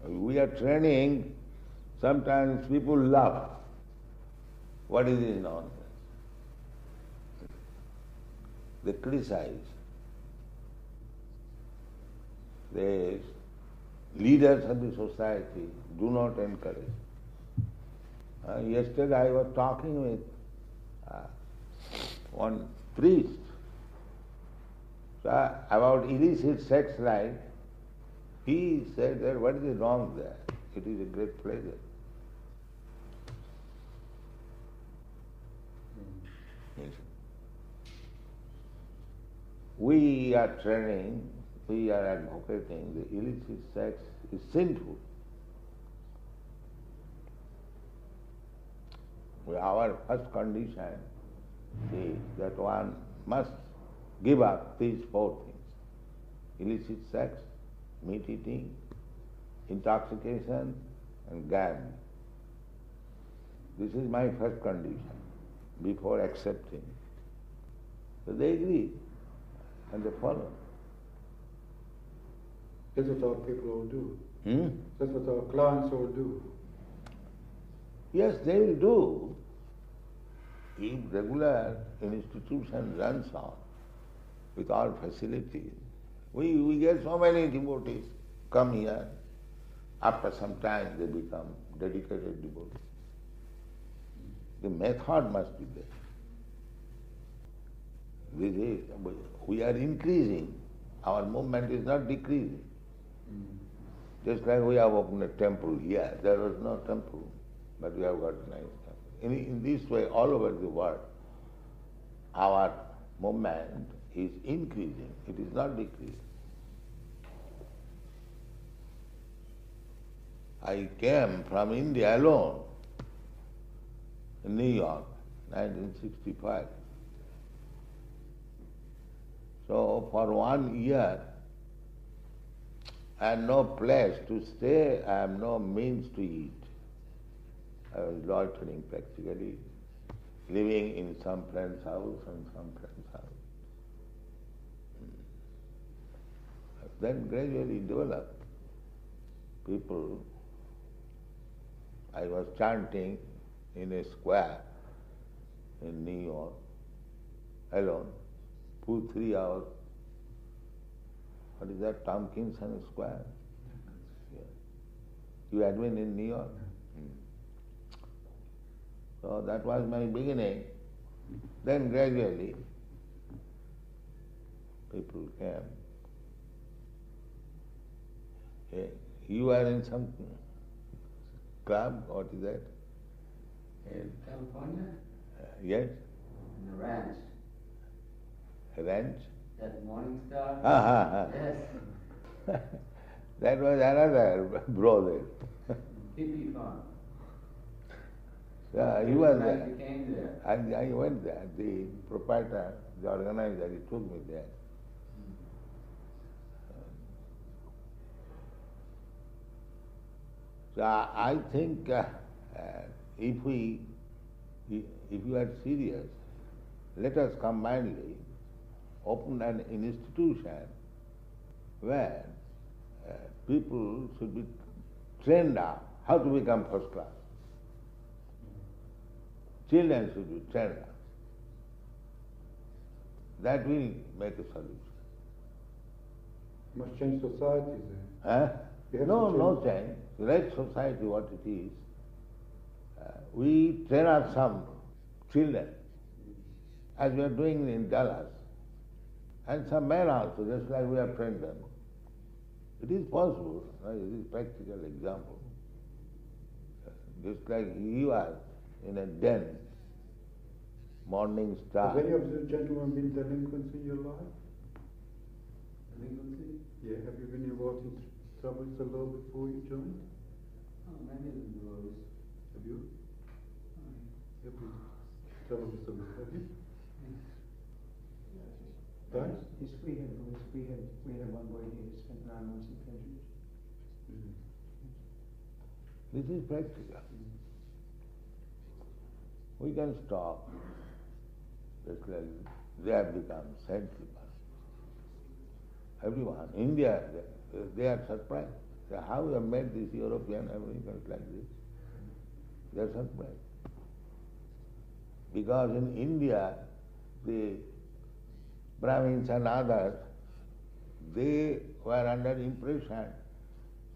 We are training, sometimes people laugh. What is this nonsense? They criticize. The leaders of the society do not encourage. Yesterday I was talking with one priest about illicit sex life. He said that what is wrong there? It is a great pleasure. Yes. We are training, we are advocating the illicit sex is sinful. Our first condition is that one must give up these four things: illicit sex, meat eating, intoxication, and gambling. This is my first condition before accepting. So they agree and they follow. That's what our people all do. Hmm? That's what our clients all do. Yes, they will do if regular institution runs on with all facilities. We get so many devotees come here. After some time they become dedicated devotees. The method must be there. This is, we are increasing. Our movement is not decreasing. Just like we have opened a temple here. There was no temple, but we have got a nice temple. In this way, all over the world, our movement is increasing. It is not decreasing. I came from India alone, in New York, 1965. So for 1 year, I had no place to stay, I have no means to eat. I was loitering practically, living in some friend's house and some friend's house. Then gradually developed. People, I was chanting in a square in New York, alone, 2-3 hours. What is that, Tompkinson Square? Yeah. You had been in New York? So that was my beginning. Then gradually, people came. Yeah. You are in some club, what is that? In California? Yes? In the ranch. Ranch? That Morning Star? Yes. That was another brother. Hippie farm. Yeah, you were there. You came there. I went there. The proprietor, the organizer, he took me there. So I think if you are serious, let us combinedly open an institution where people should be trained up how to become first class. Children should be trained up. That will make a solution. Must change society then. Huh? You have No, to no change. change. Let society what it is. We train up some children, as we are doing in Dallas, and some men also, just like we have trained them. It is possible. It is a practical example. Just like you are in a den, morning star. Have any of you gentlemen been delinquents in your life? Delinquency? Yeah, have you been involved in trouble with the law before you joined? Oh, many of them glories. Have you? Have you trouble with the law? Have you? Right? Yes, we had one boy here who spent 9 months in prison. This is practical. We can stop. Just like they have become saint people. Everyone, India, they are surprised. So how you have made this European Americans like this? They are surprised. Because in India, the Brahmins and others, they were under impression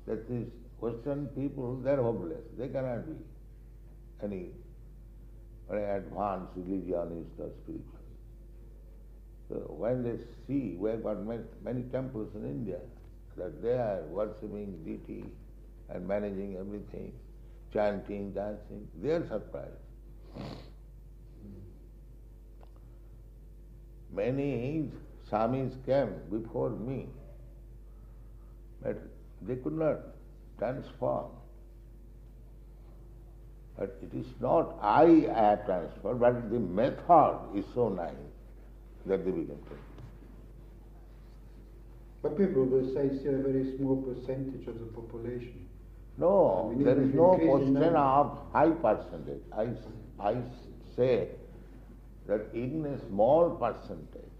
that these Western people, they are hopeless. They cannot be any very advanced religionist or spiritual. So when they see, we have got many temples in India, that they are worshipping deity and managing everything, chanting, dancing, they are surprised. Many Swamis came before me, but they could not transform. But it is not I have transformed, but the method is so nice that they become transformed. But people will say it's still a very small percentage of the population. No, I mean, there it is will no increase in question number. of high percentage. I say that in a small percentage,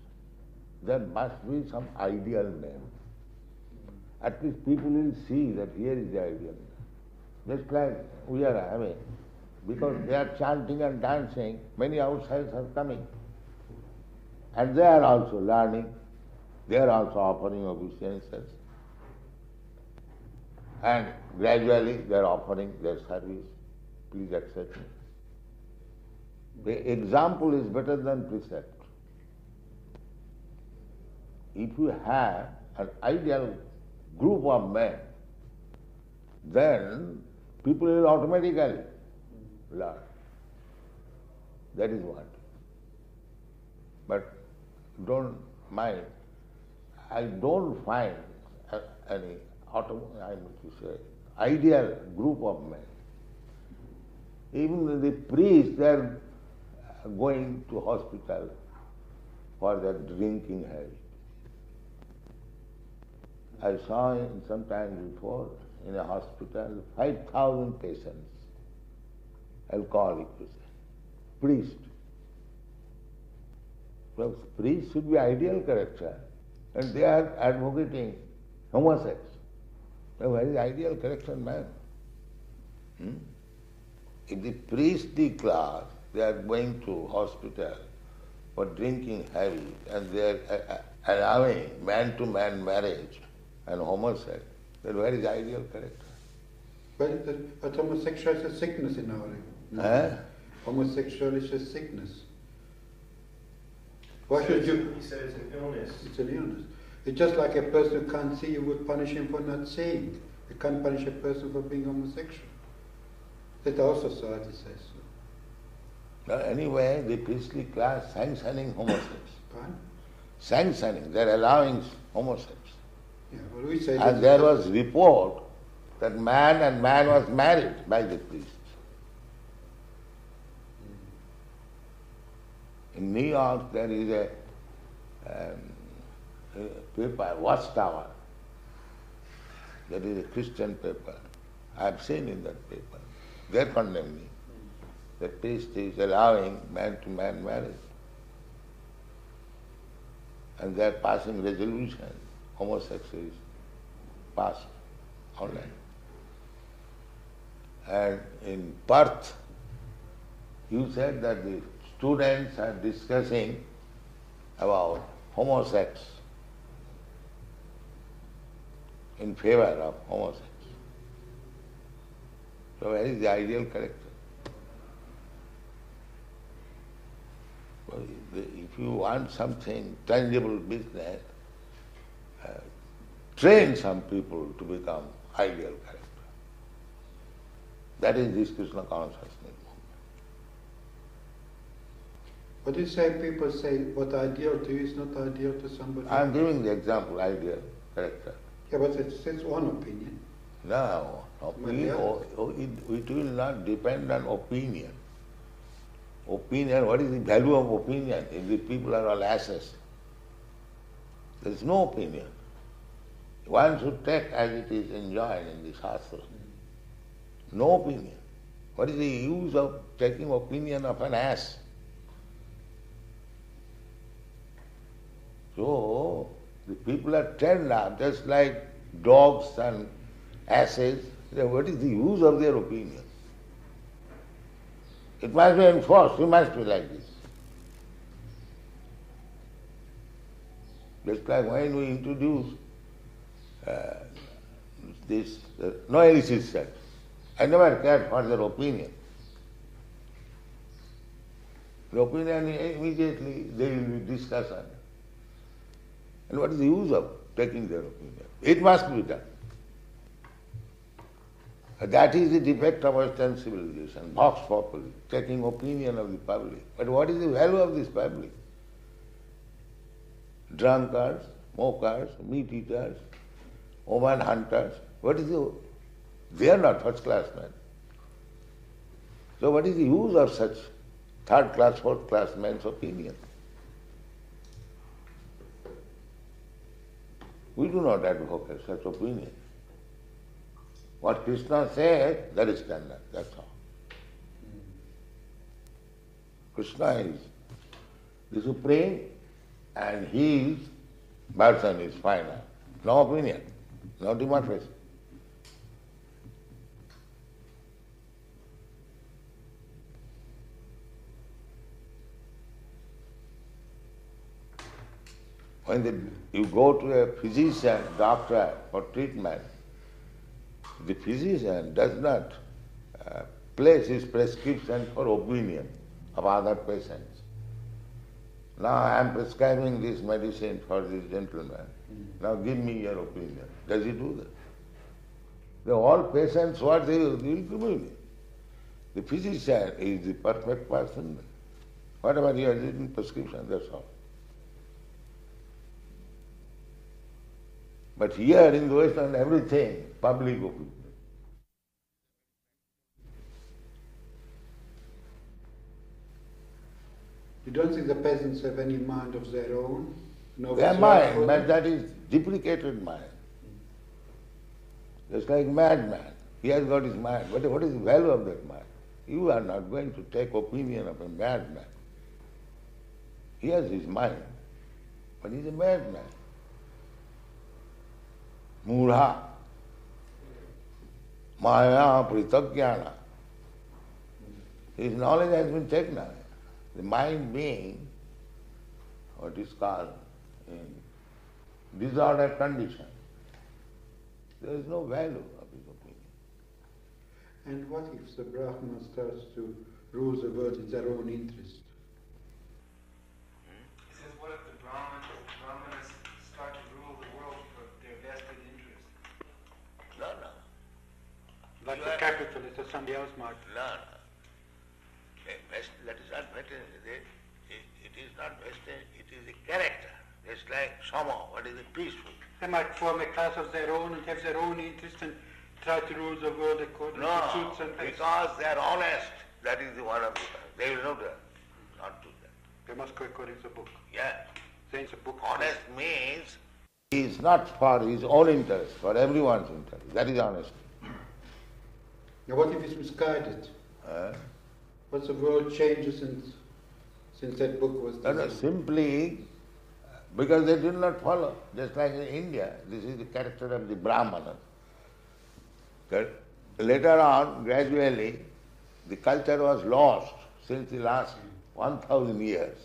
there must be some ideal name. At least people will see that here is the ideal name. Just like we are having, because they are chanting and dancing, many outsiders are coming. And they are also learning, they are also offering obeisances. And gradually they are offering their service. Please accept me. The example is better than precept. If you have an ideal group of men, then people will automatically learn. That is what. But don't mind, I don't find any ideal group of men. Even the priests, they are going to hospital for their drinking habit. I saw some time before in a hospital 5,000 patients, alcoholic patients, priests. So priests should be ideal character, and they are advocating homosex. A very ideal character man. If the priestly class, they are going to hospital for drinking heavy, and they are allowing man-to-man marriage and homosex, then where is ideal character? But homosexual is a sickness in our religion. Homosexual is a sickness. Why should you? He said it's an illness. It's an illness. It's just like a person who can't see, you would punish him for not seeing. You can't punish a person for being homosexual. That our society says so. Anyway, the priestly class sanctioning homosex. Fine? Sanctioning, they are allowing homosex. Yeah, well, we say And there was report that man and man was married by the priests. In New York there is a paper, Watchtower. That is a Christian paper. I have seen in that paper. They are condemning. The priest is allowing man-to-man marriage. And they are passing resolution. Homosexual is passed online. And in Perth, you said that the students are discussing about homosex, in favor of homosex. So where is the ideal character? Well, if you want something, tangible business, train some people to become ideal character. That is this Krishna consciousness movement. What do you say? People say what ideal to you is not ideal to somebody I am else. giving the example, ideal character. Yeah, but it's one opinion. No, opinion, it will not depend on opinion. Opinion, what is the value of opinion if the people are all asses? There is no opinion. One should take as it is enjoined in the Shastra. No opinion. What is the use of taking opinion of an ass? So, the people are trained up just like dogs and asses, then what is the use of their opinion? It must be enforced, you must be like this. Just like when we introduce this noesis sect, I never cared for their opinion. The opinion immediately there will be discussion. And what is the use of taking their opinion? It must be done. That is the defect of Western civilization, vox populi, taking opinion of the public. But what is the value of this public? Drunkards, smokers, meat eaters, woman hunters. What is the... They are not first-class men. So what is the use of such third-class, fourth-class men's opinion? We do not advocate such opinion. What Krishna says, that is standard, that's all. Krishna is the supreme and his version is final. No opinion, no demonstration. When you go to a physician, doctor for treatment, the physician does not place his prescription for opinion of other patients. Now I am prescribing this medicine for this gentleman. Now give me your opinion. Does he do that? The all patients, what they will give me. The physician is the perfect person. Whatever he has written prescription, that's all. But here in the West and everything, public opinion. You don't think the peasants have any mind of their own? No, Their mind, but that is deprecated mind. Just like madman. He has got his mind. But what is the value of that mind? You are not going to take opinion of a madman. He has his mind, but he is a madman. Mudha, Maya, Pritagyana. His knowledge has been taken away. The mind being what is called in disordered condition. There is no value of his opinion. And what if the Brahman starts to rule the world in their own interest? He says, what if the Brahmanas start to rule the world for their vested interest? No. Like the capitalists or somebody else might. No. That is not vested. It is not vested, it is the character. It's like Sama, what is it? Peaceful. They might form a class of their own and have their own interest and try to rule the world according to suits and tastes. Because they are honest. That is the one of the time. They will not do that. They must go according to the book. Yeah. Saying the book. Honest means he is not for his own interest, for everyone's interest. That is honesty. Now what if it's misguided? What's the world changes since that book was done? No, simply because they did not follow. Just like in India, this is the character of the Brahmanas. Later on, gradually, the culture was lost since the last 1,000 years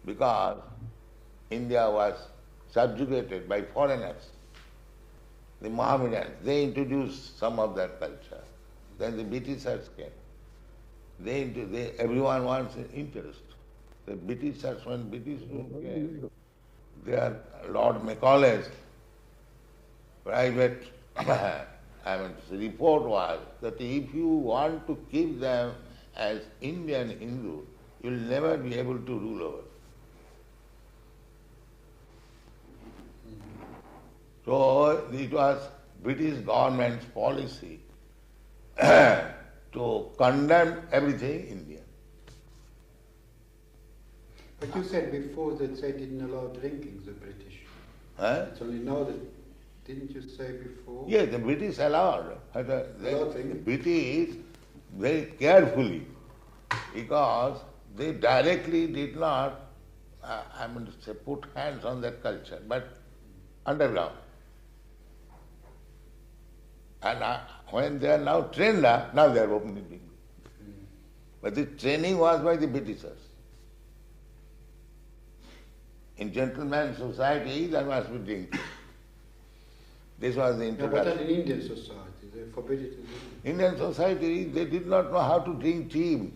because India was subjugated by foreigners. The Mohammedans, they introduced some of that culture. Then the Britishers came. Everyone wants interest. The Britishers, when British came, their Lord Macaulay's private report was that if you want to keep them as Indian Hindu, you will never be able to rule over. So it was British government's policy to condemn everything Indian. But you said before that they didn't allow drinking, the British. It's only now that, didn't you say before? Yes, the British allowed. The British very carefully, because they directly did not, put hands on that culture, but underground. And when they are now trained up, now they are openly drinking. But the training was by the Britishers. In gentleman society, there must be drinking. This was the Yeah, but introduction. that's in Indian society, they forbid it to do. Indian society, they did not know how to drink tea.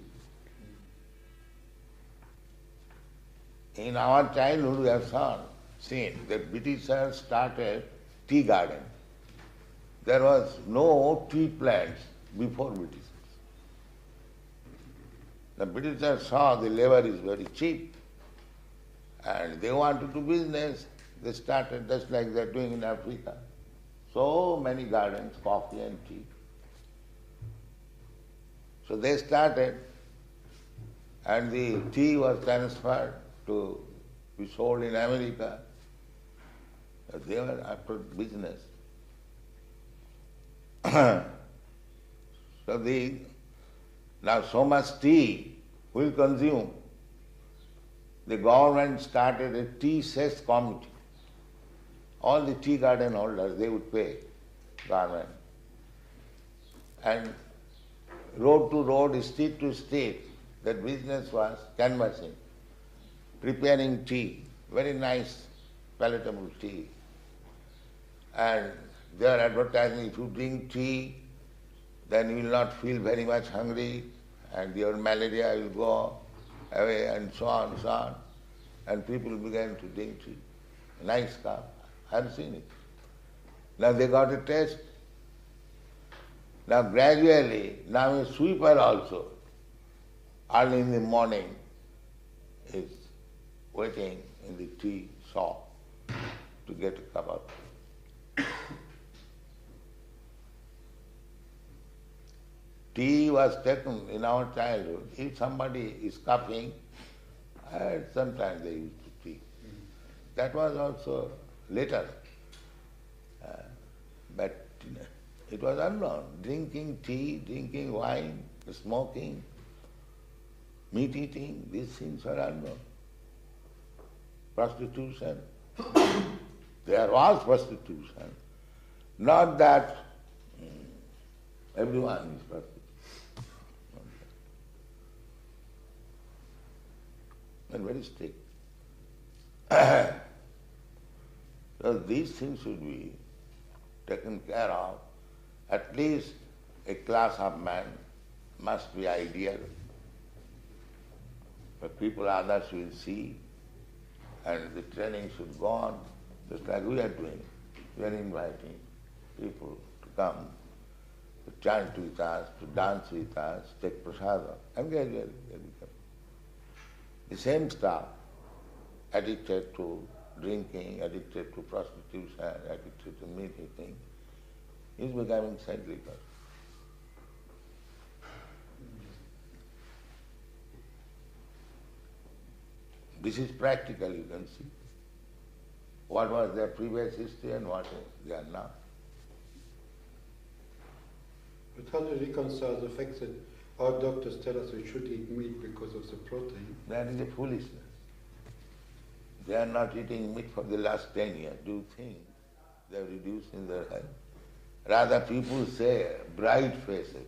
In our childhood, we have seen that Britishers started tea garden. There was no tea plants before Britishers. The Britishers saw the labor is very cheap and they wanted to do business. They started just like they're doing in Africa. So many gardens, coffee and tea. So they started and the tea was transferred to be sold in America. They were after business. Now so much tea will consume. The government started a tea cess committee. All the tea garden holders, they would pay government. And road to road, street to street, that business was canvassing, preparing tea, very nice, palatable tea. And they are advertising, if you drink tea, then you will not feel very much hungry and your malaria will go away and so on and so on. And people began to drink tea. Nice cup. I have seen it. Now they got a taste. Now gradually, now a sweeper also, early in the morning, is waiting in the tea shop to get a cup of tea. Tea was taken in our childhood. If somebody is coughing, sometimes they used to tea. That was also later. But it was unknown. Drinking tea, drinking wine, smoking, meat eating, these things were unknown. Prostitution. There was prostitution. Not that everyone is prostitute. And very strict. So these things should be taken care of. At least a class of men must be ideal. But people, others will see, and the training should go on, just like we are doing. We are inviting people to come, to chant with us, to dance with us, take prasada, and gradually they become. The same stuff, addicted to drinking, addicted to prostitution, addicted to meat eating, is becoming cyclical. This is practical, you can see. What was their previous history and what they are now. But how do you reconcile the fact that our doctors tell us we should eat meat because of the protein? That is a foolishness. They are not eating meat for the last 10 years. Do you think they are reducing their health? Rather, people say bright faces.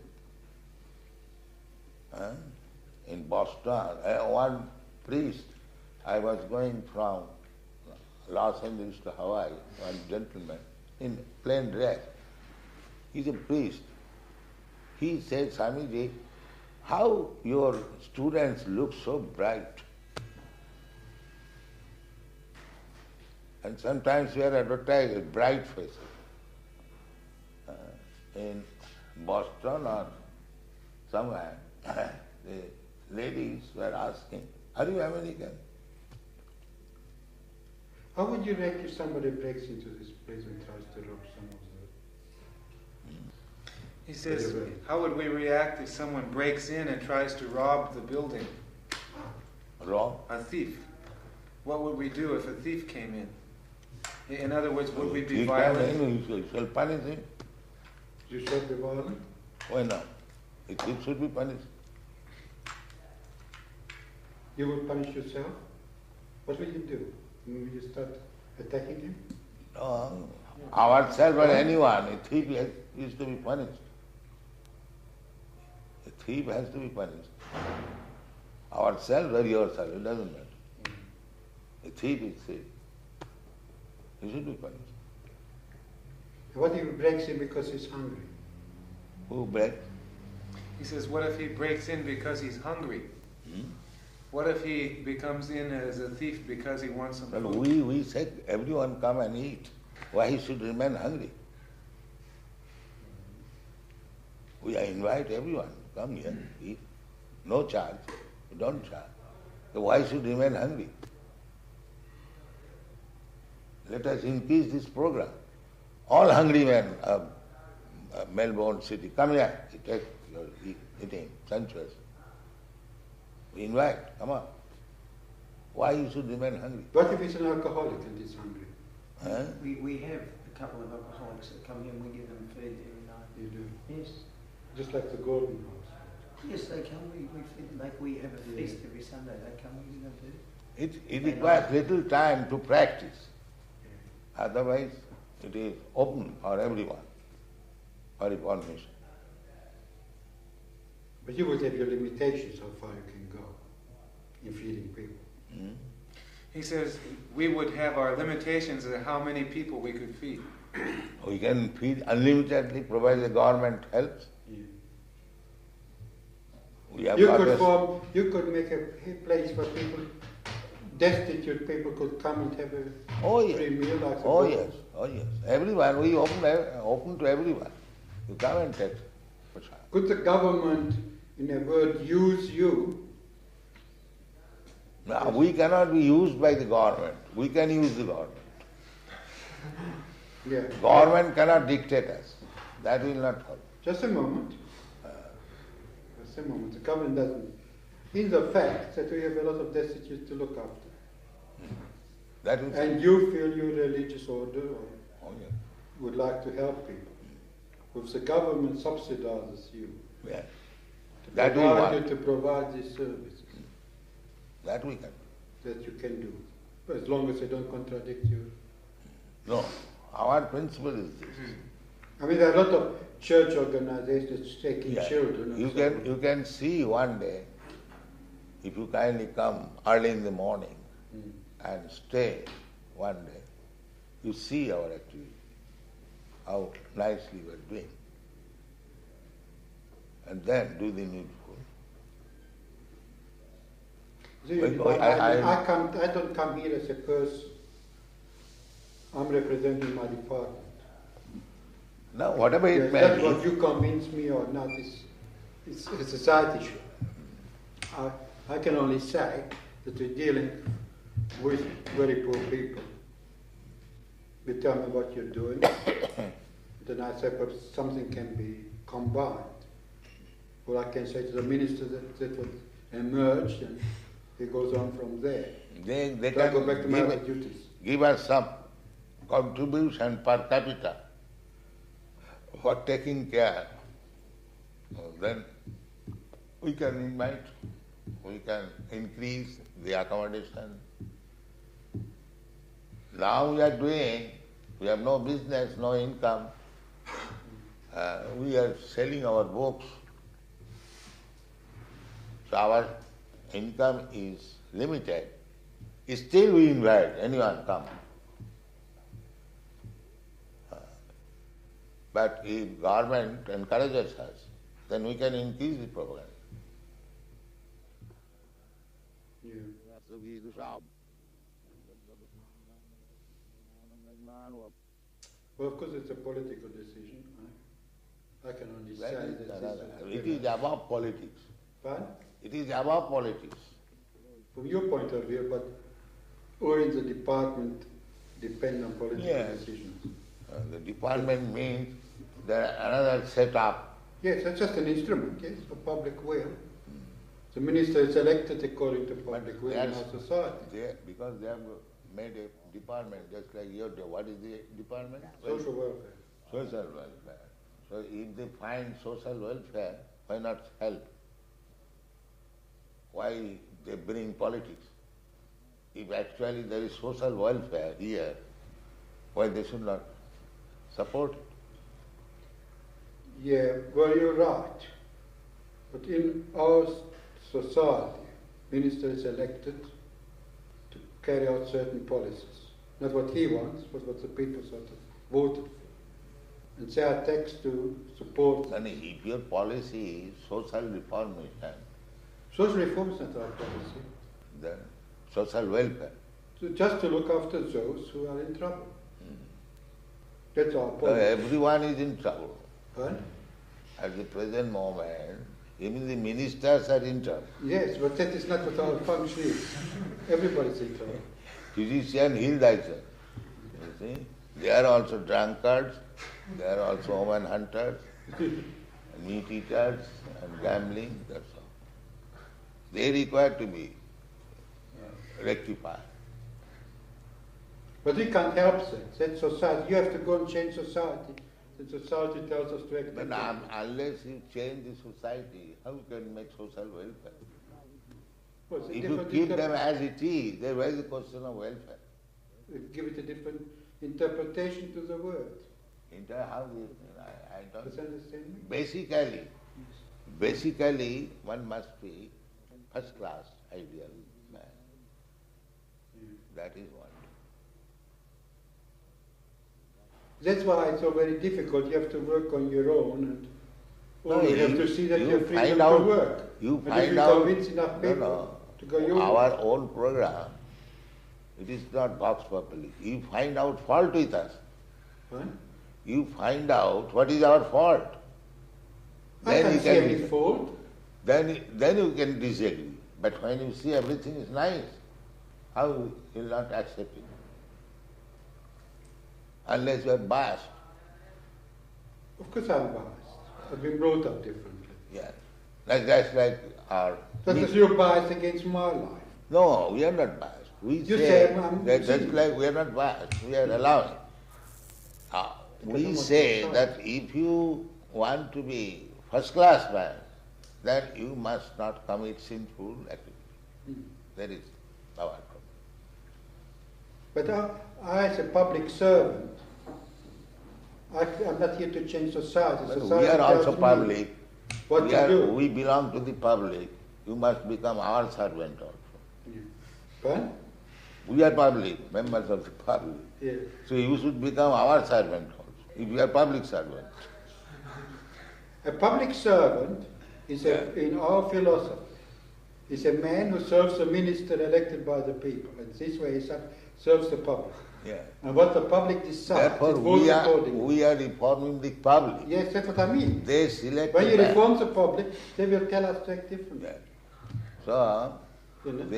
In Boston, one priest, I was going from Los Angeles to Hawaii, one gentleman, in plain dress. He's a priest. He said, Swamiji, how your students look so bright. And sometimes we are advertised as bright faces. In Boston or somewhere, the ladies were asking, are you American? How would you react if somebody breaks into this place and tries to rob some of He says, how would we react if someone breaks in and tries to rob the building? Rob? A thief. What would we do if a thief came in? In other words, would we be violent? You shall punish him. You should be violent? Why not? A thief should be punished. You would punish yourself? What will you do? Will you start attacking him? No, Ourselves or anyone, a thief is to be punished. A thief has to be punished. Ourselves or yourself, it doesn't matter. A thief is thief. He should be punished. What if he breaks in because he's hungry? Who breaks? He says, what if he breaks in because he's hungry? What if he becomes in as a thief because he wants some Well, food? we said everyone come and eat. Why he should remain hungry? We invite everyone, come here, eat. No charge. We don't charge. So why should remain hungry? Let us increase this program. All hungry men of Melbourne city, come here, take your eating, sumptuous. We invite, come on. Why you should remain hungry? What if he's an alcoholic and he's hungry? Huh? We have a couple of alcoholics that come here and we give them food every night. You do. Yes. Just like the Golden House. Yes, they come, we feed them, like we have a feast every Sunday, they come, we give them food. It requires little time to practice. Otherwise, it is open for everyone, for information. But you would have your limitations how far you can go in feeding people. He says we would have our limitations of how many people we could feed. We can feed unlimitedly, provided the government helps. Yeah. We have You got could a- you could make a place where people, destitute people could come and have a Oh yes. free meal like Oh a yes. Oh yes. Everyone, we open to everyone. You come and take. Could the government, in a word, use you? Now, we cannot be used by the government. We can use the government. Yeah. Government cannot dictate us. That will not help. Just a moment. Just a moment. The government doesn't. In the fact that we have a lot of destitutes to look after, That will and you feel your religious order or Oh yes. would like to help people, if the government subsidizes you Yeah. to That we provide want. you to provide these services, That we can. that you can do, as long as they don't contradict you. No. Our principle is this. I mean, there are a lot of church organizations taking Yeah. children. and You so can on. you can see one day, if you kindly come early in the morning and stay one day, you see our activity, how nicely we are doing. And then do the needful. See, Well, I- I don't come here as a person. I'm representing my department. Now, whatever it Yes, may that's be, what you convince me or not is it's a society issue. I can only say that we're dealing with very poor people. You tell me what you're doing, then I say perhaps something can be combined. Or I can say to the minister that would emerge and he goes on from there. they So I go back to can my other duties. give us some contribution per capita for taking care. Then we can invite, we can increase the accommodation. Now we are doing, we have no business, no income. We are selling our books. So our income is limited. Still we invite anyone come. But if government encourages us, then we can increase the program. Yeah. Well, of course, it's a political decision. I can only say that It is above politics. Fine? It is above politics. From your point of view, but or in the department depend on political Yes. decisions. The department means there are another setup. Yes, that's just an instrument, yes, for public will. The minister is elected according to public will in our society. Because they have made a department just like your, what is the department? Social welfare. Social welfare. So if they find social welfare, why not help? Why they bring politics? If actually there is social welfare here, why they should not support it. Yeah, well, you're right. But in our society, minister is elected to carry out certain policies. Not what he wants, but what the people sort of voted for. And say our text to support. And if your policy is social reformation, Social reform is not our policy. then social welfare. So just to look after those who are in trouble. That's our So policy. everyone is in trouble. Right? At the present moment, even the ministers are in trouble. Yes, but that is not what our function is. Everybody's in trouble. Physician, heal thyself. You see? They are also drunkards, they are also woman hunters, meat eaters, and gambling, that's all. They require to be rectified. But we can't help that. That's society. You have to go and change society. The society tells us to act. But unless you change the society, how you can make social welfare? Well, it's a If you different keep them as it is, there is a question of welfare. give it a different interpretation to the word. How I don't. Does that understand me? Basically, one must be first class ideal man. That is one. That's why it's so very difficult. You have to work on your own, and No, you have to see that you you're free find to out- work. You and if find you out. convince enough people to go your Our way. own program, it is not vox populi. You find out fault with us. Huh? You find out what is our fault. I Then you can't see any can fault. then you can disagree. But when you see everything is nice, how you will not accept it? Unless you are biased. Of course I'm biased. I've been brought up differently. Yeah. That's like our. That's you're biased against my life. No, we are not biased. We You say say I'm that that's sinning. like we are not biased. We are allowing. We say that if you want to be first class man, then you must not commit sinful activity. That is our problem. But I as a public servant, I'm not here to change society. But Society we are also tells me public. what we, to do. we belong to the public. You must become our servant also. But, We are public, members of the public. yeah. So you should become our servant also, if you are public servant. A public servant is in our philosophy is a man who serves a minister elected by the people, and this way he serves the public. Yeah. And what the public decides, Therefore, it votes we accordingly. are reforming the public. Yes, that's what I mean. They select When a you man. reform the public, they will tell us to act differently. Yeah. So, You know?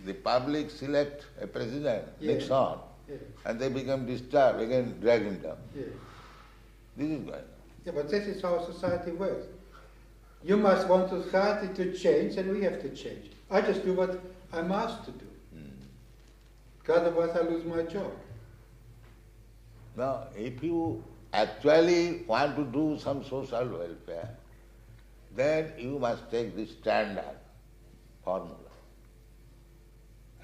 the public select a president, Yeah. Nixon, Yeah. and they become disturbed, again drag him down. Yeah. This is going on. Yeah, but this is how society works. You must want society to change, and we have to change. I just do what I'm asked to do. Otherwise I lose my job. Now, if you actually want to do some social welfare, then you must take the standard formula.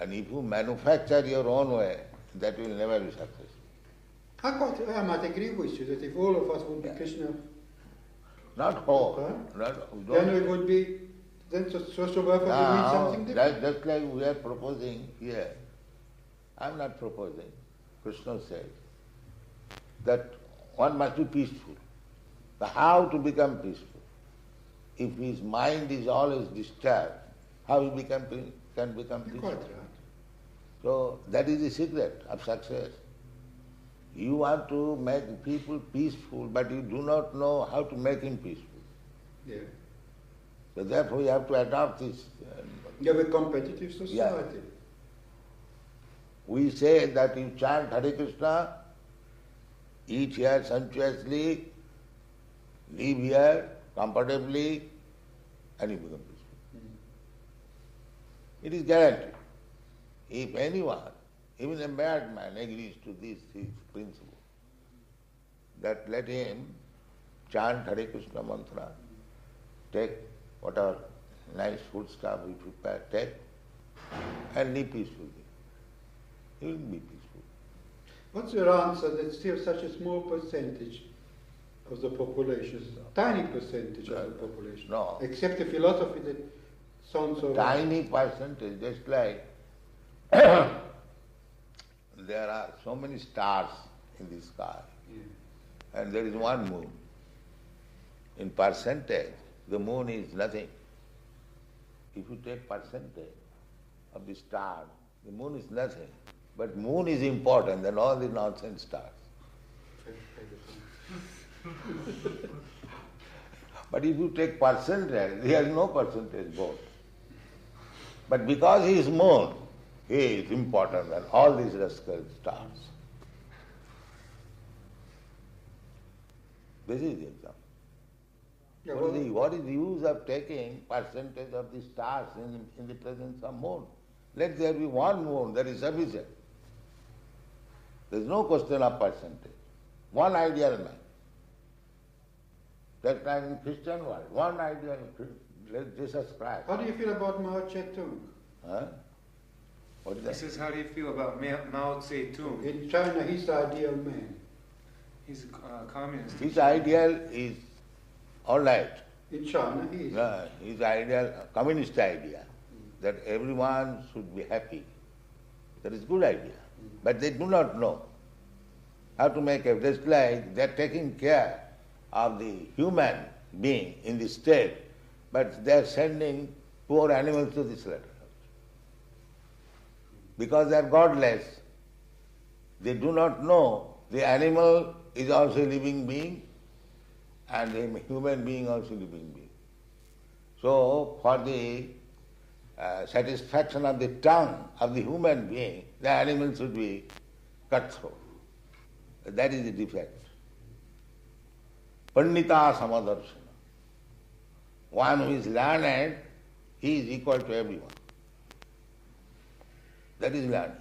And if you manufacture your own way, that will never be successful. I might agree with you that if all of us would be Yeah. Krishna, Not whole. Huh? Not, then it would be, then social welfare would mean something different. just like we are proposing here. I am not proposing. Krishna says that one must be peaceful. The how to become peaceful? If his mind is always disturbed, how he can become You're peaceful? quite right. So that is the secret of success. You want to make people peaceful, but you do not know how to make him peaceful. Yeah. So therefore you have to adopt this. You have a competitive society. We say that you chant Hare Krishna, eat here sumptuously, live here comfortably, and you become peaceful. It is guaranteed. If anyone, even a madman, agrees to this principle, that let him chant Hare Krishna mantra, take whatever nice food stuff we prepare, take, and live peacefully. He will be peaceful. What's your answer that still such a small percentage of the population, tiny percentage of the population, No. accept a philosophy that sounds so Tiny percentage, just like there are so many stars in the sky, and there is one moon. In percentage, the moon is nothing. If you take percentage of the stars, the moon is nothing. But moon is important than all the nonsense stars. But if you take percentage, he has no percentage vote. But because he is moon, he is important than all these rascal stars. This is the example. Yeah, What is the use of taking percentage of the stars in the presence of moon? Let there be one moon, that is sufficient. There is no question of percentage. One ideal man. That time in Christian world, one ideal Jesus Christ. How do you feel about Mao Zedong? Huh? What is He that? says, how do you feel about Mao Zedong? In China, he's the ideal man. He's a communist. His ideal is all right. In China, he is. His ideal, communist idea, that everyone should be happy. That is good idea. But they do not know how to make it. Just like they are taking care of the human being in the state, but they are sending poor animals to the slaughterhouse. Because they are godless, they do not know the animal is also a living being and the human being also a living being. So for the satisfaction of the tongue of the human being, the animal should be cut throat. That is the defect. Pandita samadarshana. One who is learned, he is equal to everyone. That is learning.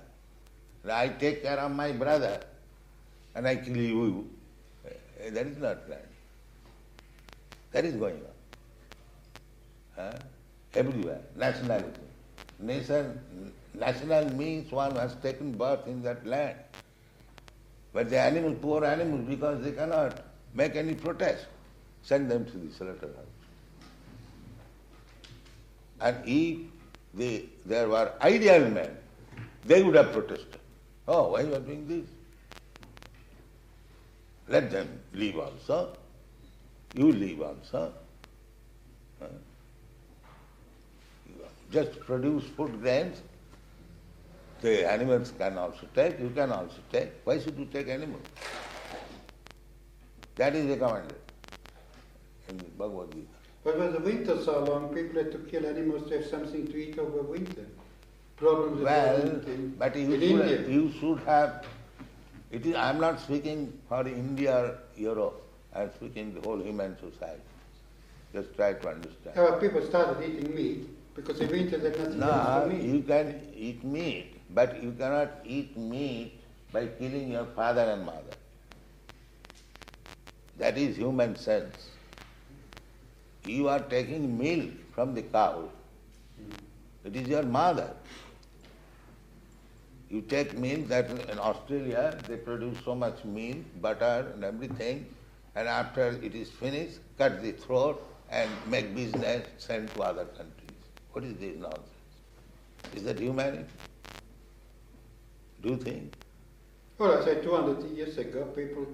I take care of my brother and I kill you. That is not learning. That is going on. Everywhere. Nationality. National means one has taken birth in that land. But the animal, poor animals, because they cannot make any protest, send them to the slaughterhouse. And if there were ideal men, they would have protested. Oh, why you are doing this? Let them leave also. You leave also. Just produce food grains. The animals can also take, you can also take. Why should you take animals? That is recommended in the Bhagavad-gita. But when the winters are long, people have to kill animals to have something to eat over winter. Problems But in India. you should have. I am not speaking for India or Europe. I am speaking the whole human society. Just try to understand. People started eating meat because in winter there's nothing else to eat. You can eat meat, but you cannot eat meat by killing your father and mother. That is human sense. You are taking milk from the cow. It is your mother. You take milk, that in Australia they produce so much milk, butter and everything, and after it is finished, cut the throat and make business, send to other countries. What is this nonsense? Is that humanity? Do you think? Well, I said 200 years ago, people,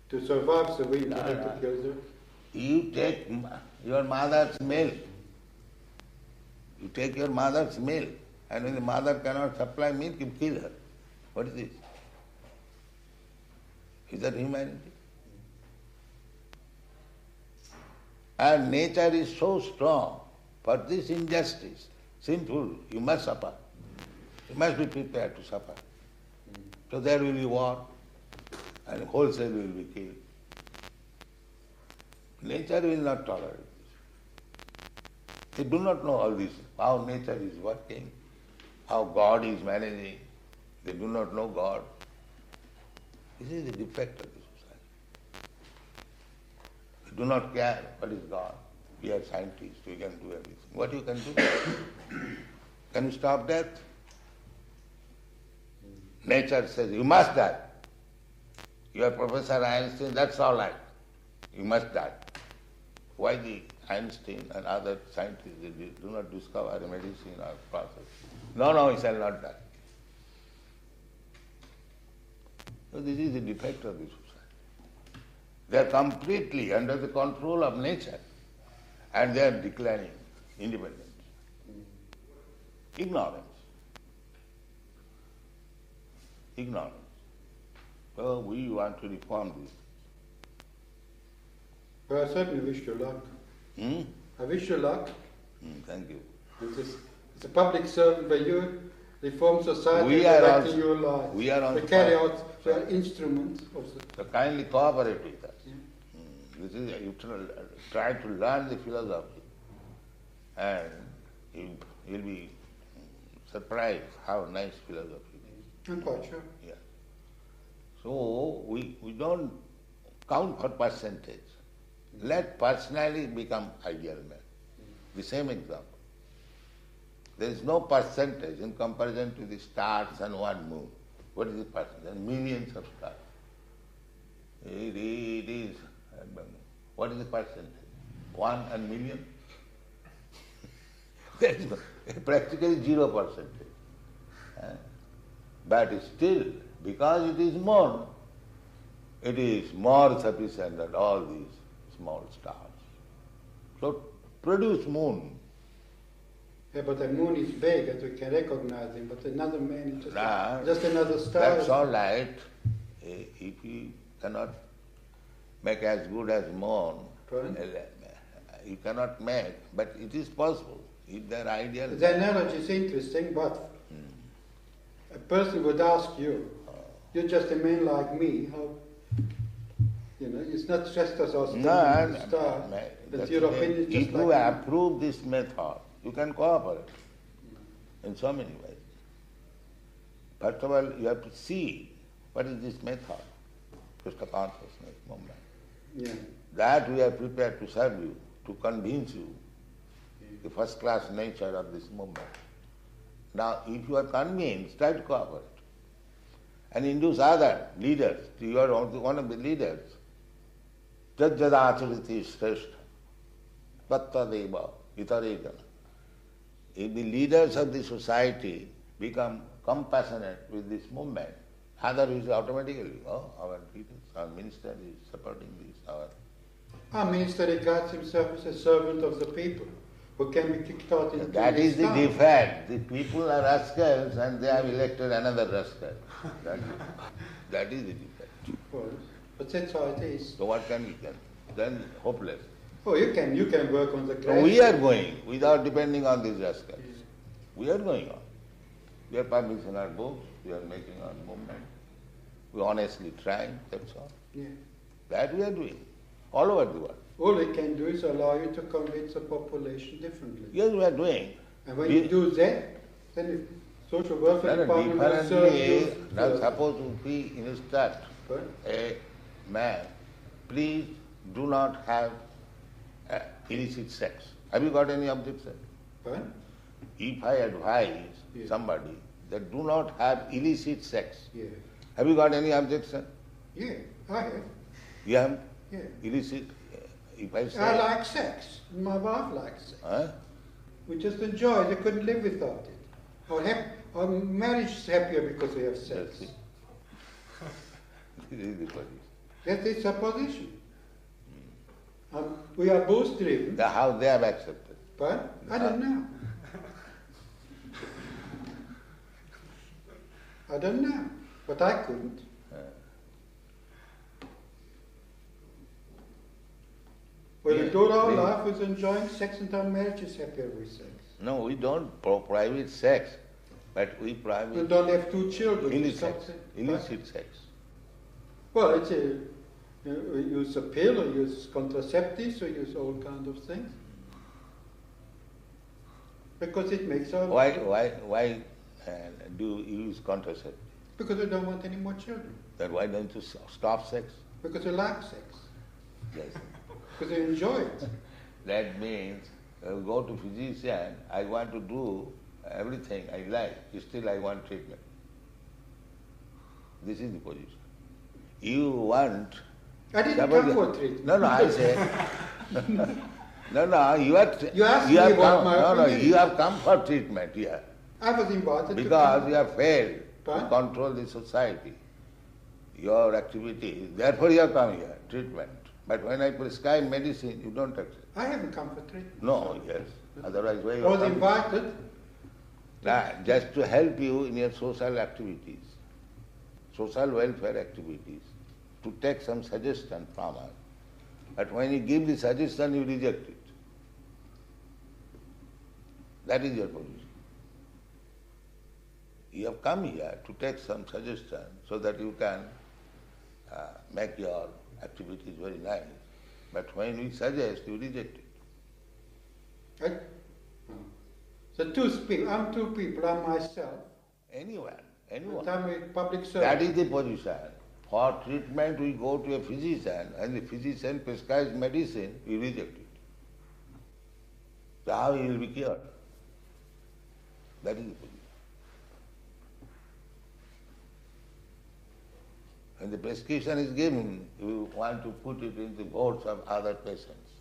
to survive the winter, had to kill them. You take your mother's milk. You take your mother's milk, and when the mother cannot supply milk, you kill her. What is this? Is that humanity? And nature is so strong. For this injustice, sinful, you must suffer. You must be prepared to suffer. So there will be war, and wholesale will be killed. Nature will not tolerate this. They do not know all this, how nature is working, how God is managing. They do not know God. This is the defect of the society. They do not care what is God. We are scientists, we can do everything. What you can do? Can you stop death? Nature says you must die. You are Professor Einstein, that's all right. You must die. Why the Einstein and other scientists they do not discover a medicine or process? No, he shall not die. So this is the defect of the society. They are completely under the control of nature and they are declining independence. Ignorance. So we want to reform this. Well, I certainly wish you luck. I wish you luck. Thank you. As a public servant, where you reform society We and are directing also- your life. we are on to carry fire. out the instruments of the... So kindly cooperate with us. This is you try to learn the philosophy, and you'll be surprised how nice philosophy is. I'm quite sure. Yeah. So we don't count for percentage. Let personality become ideal man. The same example. There is no percentage in comparison to the stars and one moon. What is the percentage? There are millions of stars. It is. What is the percentage? 1 and million? There is practically 0%. But still, because it is moon, it is more sufficient than all these small stars. So produce moon. Yeah, but the moon is big and we can recognize him, but another man is Nah, just another star. That's all right. If you cannot make as good as moon, Right. you cannot make, but it is possible. If they are ideal. The analogy is interesting, but a person would ask you, you're just a man like me, how, it's not just as us star, but your opinion is just if you like approve this method, you can cooperate in so many ways. First of all, you have to see what is this method, Krishna consciousness movement. Yeah. That we are prepared to serve you, to convince you the first class nature of this movement. Now, if you are convinced, try to cooperate and induce other leaders. You are one of the leaders. Jajjadachariti shrestha, tattadeva itaredana. If the leaders of the society become compassionate with this movement, others will automatically, our leaders, our minister is supporting this, Our minister regards himself as a servant of the people who can be kicked out into That is the town. defect. The people are rascals and they have elected another rascal. That is the defect. Of course. But that's how it is. So what can we do? Then hopeless. Oh, you can work on the So grass. we are going without depending on these rascals. We are going on. We are publishing our books, we are making our movement. We honestly try, that's all. Yeah. That we are doing, all over the world. All it can do is allow you to convince the population differently. Yes, we are doing. And when you do that, then the social welfare department will serve you. Now suppose we instruct What? a man, please do not have illicit sex. Have you got any objection? What? If I advise Yeah. somebody that do not have illicit sex, Yeah. have you got any objection? Yeah, I have. You have Yeah. illicit, if I say... I like sex. My wife likes sex. Huh? We just enjoy it. I couldn't live without it. Our marriage is happier because we have sex. That's it. This is the position. That is our position. We are both driven. How they have accepted. But I don't know. I don't know. But I couldn't. Well, Yeah, we told our we- life was enjoying sex and our marriage is happier with sex. No, we don't prohibit sex, but we We prohibit don't have two children. illicit, Something. illicit sex. Well, it's we use a pill or use contraceptives or use all kinds of things. Because it makes our... Why do you use contraceptive? Because we don't want any more children. Then why don't you stop sex? Because we like sex. Yes. Because we enjoy it. That means go to physician, I want to do everything I like, still I want treatment. This is the position. you want... I didn't come for treatment. No, I say... No, you asked me have about come, my opinion. you have come for treatment here. I was invited Because to you have failed to Right. control the society, your activities. Therefore you have come here, treatment. But when I prescribe medicine, you don't accept. I haven't come for treatment. No, yes. Otherwise, why I you was have come? invited. Just to help you in your social activities, social welfare activities, to take some suggestion from us. But when you give the suggestion, you reject it. That is your position. You have come here to take some suggestion so that you can make your activities very nice. But when we suggest, you reject it. Right? So I'm two people, I'm myself. Anyone. And I'm a public servant. That is the position. For treatment, we go to a physician, and the physician prescribes medicine, we reject it. So how he will be cured? That is the position. When the prescription is given, you want to put it in the votes of other patients.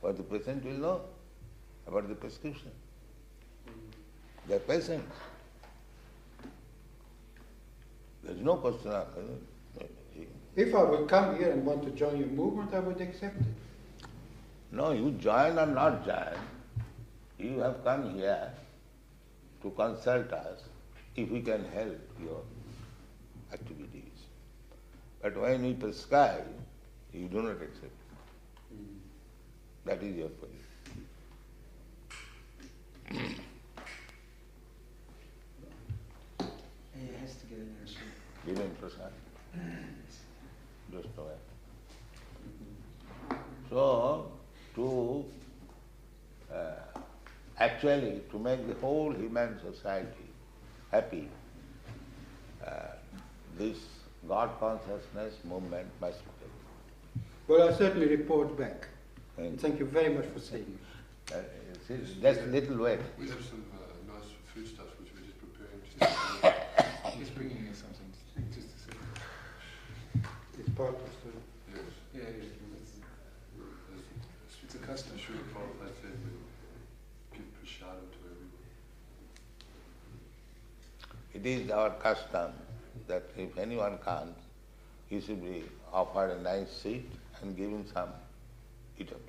For the patient will know about the prescription. They are patients. There is no question of If I would come here and want to join your movement, I would accept it. No, you join or not join, you have come here to consult us if we can help your activities. But when we prescribe, you do not accept. That is your position. He has to get in there and shoot. Give him prasad. Just know it. So, actually, to make the whole human society happy, this God consciousness movement must be taken. Well, I certainly report back. Thank Thank you very much for saying Just a little way. We have some nice foodstuffs which we're just preparing. He's bringing you something, just a second. it's part of the... Yes. Yeah. It's a custom. Srila Prabhupada said we give prasadam to everyone. It is our custom that if anyone comes, he should be offered a nice seat and given some eatable.